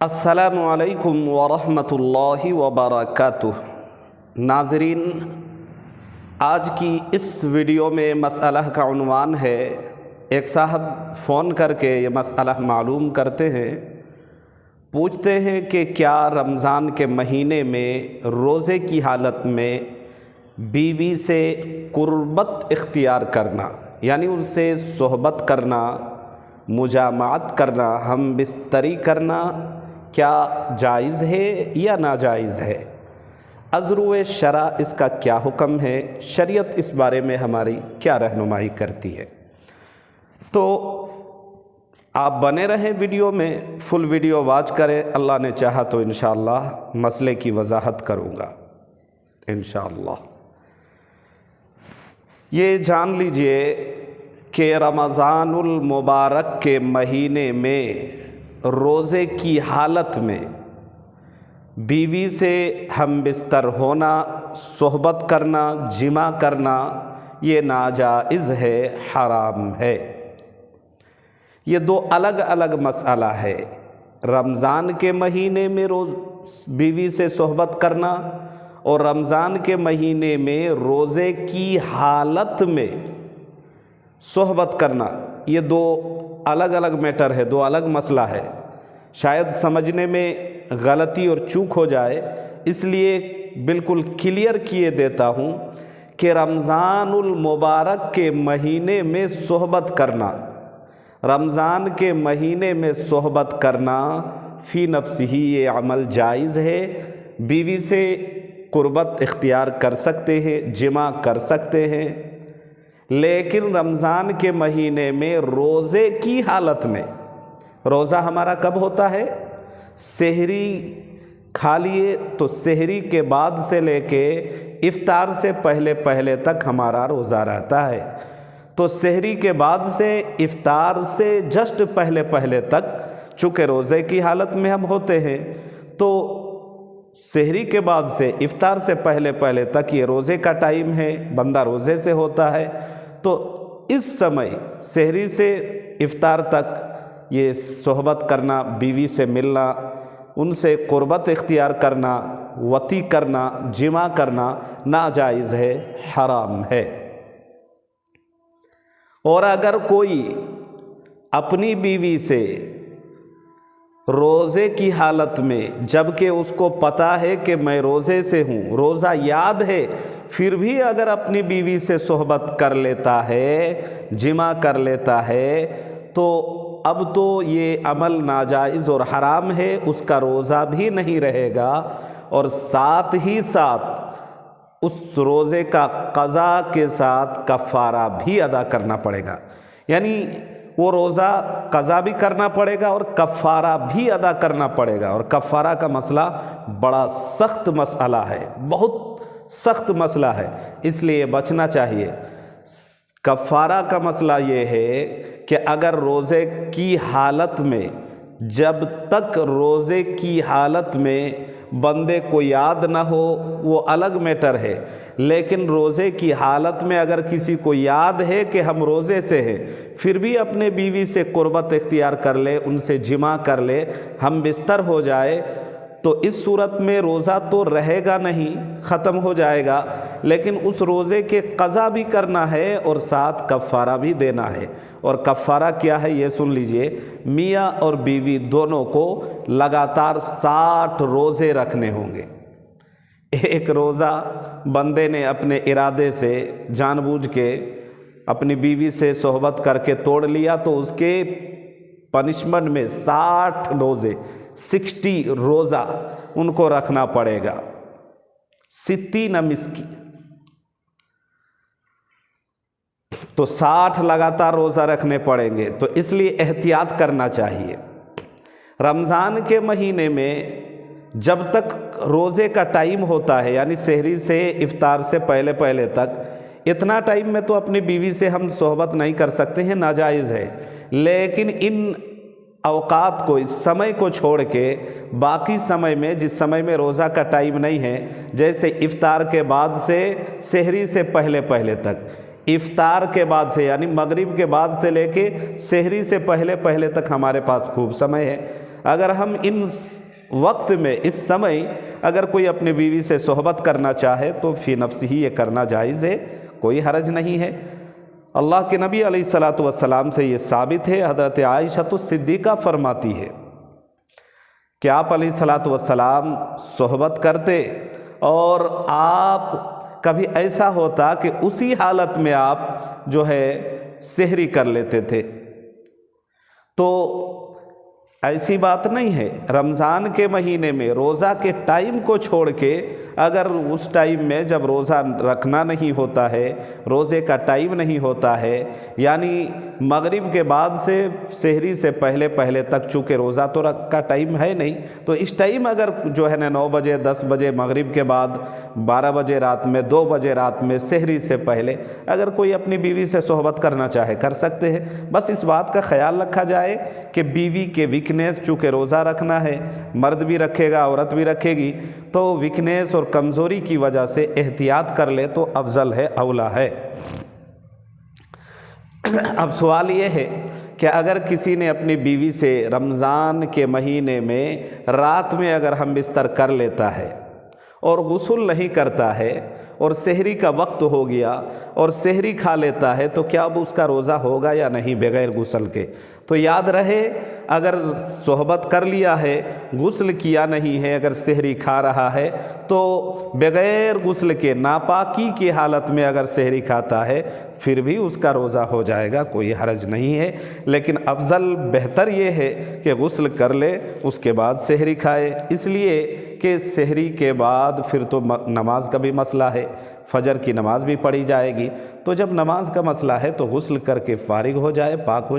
السلام علیکم ورحمۃ اللہ وبرکاتہ۔ ناظرین، آج کی اس ویڈیو میں مسئلہ کا عنوان ہے، ایک صاحب فون کر کے یہ مسئلہ معلوم کرتے ہیں، پوچھتے ہیں کہ کیا رمضان کے مہینے میں روزے کی حالت میں بیوی سے قربت اختیار کرنا، یعنی ان سے صحبت کرنا، مجامعت کرنا، ہم بستری کرنا کیا جائز ہے یا ناجائز ہے؟ ازرو شرع اس کا کیا حکم ہے؟ شریعت اس بارے میں ہماری کیا رہنمائی کرتی ہے؟ تو آپ بنے رہیں ویڈیو میں، فل ویڈیو واچ کریں، اللہ نے چاہا تو انشاءاللہ مسئلے کی وضاحت کروں گا انشاءاللہ۔ یہ جان لیجئے کہ رمضان المبارک کے مہینے میں روزے کی حالت میں بیوی سے ہم بستر ہونا، صحبت کرنا، جمع کرنا یہ ناجائز ہے، حرام ہے۔ یہ دو الگ الگ مسئلہ ہے۔ رمضان کے مہینے میں بیوی سے صحبت کرنا اور رمضان کے مہینے میں روزے کی حالت میں صحبت کرنا، یہ دو الگ الگ میٹر ہے، دو الگ مسئلہ ہے۔ شاید سمجھنے میں غلطی اور چوک ہو جائے، اس لیے بالکل کلیئر کیے دیتا ہوں کہ رمضان المبارک کے مہینے میں صحبت کرنا، رمضان کے مہینے میں صحبت کرنا فی نفس ہی یہ عمل جائز ہے۔ بیوی سے قربت اختیار کر سکتے ہیں، جمع کر سکتے ہیں، لیکن رمضان کے مہینے میں روزے کی حالت میں، روزہ ہمارا کب ہوتا ہے؟ سحری کھا لیے تو سحری کے بعد سے لے کے افطار سے پہلے تک ہمارا روزہ رہتا ہے۔ تو سحری کے بعد سے افطار سے جسٹ پہلے تک چونکہ روزے کی حالت میں ہم ہوتے ہیں، تو سحری کے بعد سے افطار سے پہلے تک یہ روزے کا ٹائم ہے، بندہ روزے سے ہوتا ہے۔ تو اس سمے سحری سے افطار تک یہ صحبت کرنا، بیوی سے ملنا، ان سے قربت اختیار کرنا، وطی کرنا، جمع کرنا ناجائز ہے، حرام ہے۔ اور اگر کوئی اپنی بیوی سے روزے کی حالت میں، جبکہ اس کو پتہ ہے کہ میں روزے سے ہوں، روزہ یاد ہے، پھر بھی اگر اپنی بیوی سے صحبت کر لیتا ہے، جمع کر لیتا ہے، تو اب تو یہ عمل ناجائز اور حرام ہے، اس کا روزہ بھی نہیں رہے گا، اور ساتھ ہی ساتھ اس روزے کا قضا کے ساتھ کفارہ بھی ادا کرنا پڑے گا۔ یعنی وہ روزہ قضا بھی کرنا پڑے گا اور کفارہ بھی ادا کرنا پڑے گا، اور کفارہ کا مسئلہ بڑا سخت مسئلہ ہے، بہت سخت مسئلہ ہے، اس لیے بچنا چاہیے۔ کفارہ کا مسئلہ یہ ہے کہ اگر روزے کی حالت میں، جب تک روزے کی حالت میں بندے کو یاد نہ ہو وہ الگ میٹر ہے، لیکن روزے کی حالت میں اگر کسی کو یاد ہے کہ ہم روزے سے ہیں، پھر بھی اپنے بیوی سے قربت اختیار کر لے، ان سے جمع کر لے، ہم بستر ہو جائے، تو اس صورت میں روزہ تو رہے گا نہیں، ختم ہو جائے گا، لیکن اس روزے کے قضا بھی کرنا ہے اور ساتھ کفارہ بھی دینا ہے۔ اور کفارہ کیا ہے یہ سن لیجئے، میاں اور بیوی دونوں کو لگاتار 60 روزے رکھنے ہوں گے۔ ایک روزہ بندے نے اپنے ارادے سے جان بوجھ کے اپنی بیوی سے صحبت کر کے توڑ لیا، تو اس کے پنشمنٹ میں 60 روزے، 60 روزہ ان کو رکھنا پڑے گا، 60 مسکین، تو 60 لگاتار روزہ رکھنے پڑیں گے۔ تو اس لیے احتیاط کرنا چاہیے۔ رمضان کے مہینے میں جب تک روزے کا ٹائم ہوتا ہے، یعنی سحری سے افطار سے پہلے تک، اتنا ٹائم میں تو اپنی بیوی سے ہم صحبت نہیں کر سکتے ہیں، ناجائز ہے۔ لیکن ان اوقات کو، اس سمے کو چھوڑ کے باقی سمے میں، جس سمے میں روزہ کا ٹائم نہیں ہے، جیسے افطار کے بعد سے سحری سے پہلے تک، افطار کے بعد سے یعنی مغرب کے بعد سے لے کے سحری سے پہلے تک ہمارے پاس خوب سمے ہے۔ اگر ہم ان وقت میں اس سمے اگر کوئی اپنی بیوی سے صحبت کرنا چاہے تو فی نفس ہی یہ کرنا جائز ہے، کوئی حرج نہیں ہے۔ اللہ کے نبی علیہ الصلاۃ والسلام سے یہ ثابت ہے، حضرت عائشہ الصدیقہ فرماتی ہے کہ آپ علیہ الصلاۃ والسلام صحبت کرتے اور آپ کبھی ایسا ہوتا کہ اسی حالت میں آپ جو ہے سحری کر لیتے تھے۔ تو ایسی بات نہیں ہے، رمضان کے مہینے میں روزہ کے ٹائم کو چھوڑ کے اگر اس ٹائم میں جب روزہ رکھنا نہیں ہوتا ہے، روزے کا ٹائم نہیں ہوتا ہے، یعنی مغرب کے بعد سے سحری سے پہلے تک چونکہ روزہ تو کا ٹائم ہے نہیں، تو اس ٹائم اگر جو ہے نا 9 بجے 10 بجے مغرب کے بعد 12 بجے رات میں 2 بجے رات میں سحری سے پہلے اگر کوئی اپنی بیوی سے صحبت کرنا چاہے کر سکتے ہیں۔ بس اس بات کا خیال رکھا جائے کہ بیوی کے ویکنیس چونکہ روزہ رکھنا ہے، مرد بھی رکھے گا عورت بھی رکھے گی، تو ویکنیس اور کمزوری کی وجہ سے احتیاط کر لے تو افضل ہے، اولا ہے۔ اب سوال یہ ہے کہ اگر کسی نے اپنی بیوی سے رمضان کے مہینے میں رات میں اگر ہم بستر کر لیتا ہے اور غسل نہیں کرتا ہے اور سحری کا وقت ہو گیا اور سحری کھا لیتا ہے تو کیا اب اس کا روزہ ہوگا یا نہیں بغیر غسل کے؟ تو یاد رہے اگر صحبت کر لیا ہے، غسل کیا نہیں ہے، اگر سحری کھا رہا ہے تو بغیر غسل کے ناپاکی کی حالت میں اگر سحری کھاتا ہے پھر بھی اس کا روزہ ہو جائے گا، کوئی حرج نہیں ہے۔ لیکن افضل بہتر یہ ہے کہ غسل کر لے اس کے بعد سحری کھائے، اس لیے کہ سحری کے بعد پھر تو نماز کا بھی مسئلہ ہے، فجر کی نماز بھی پڑھی جائے گی، تو جب نماز کا مسئلہ ہے تو غسل کر کے فارغ ہو جائے، پاک ہو جائے۔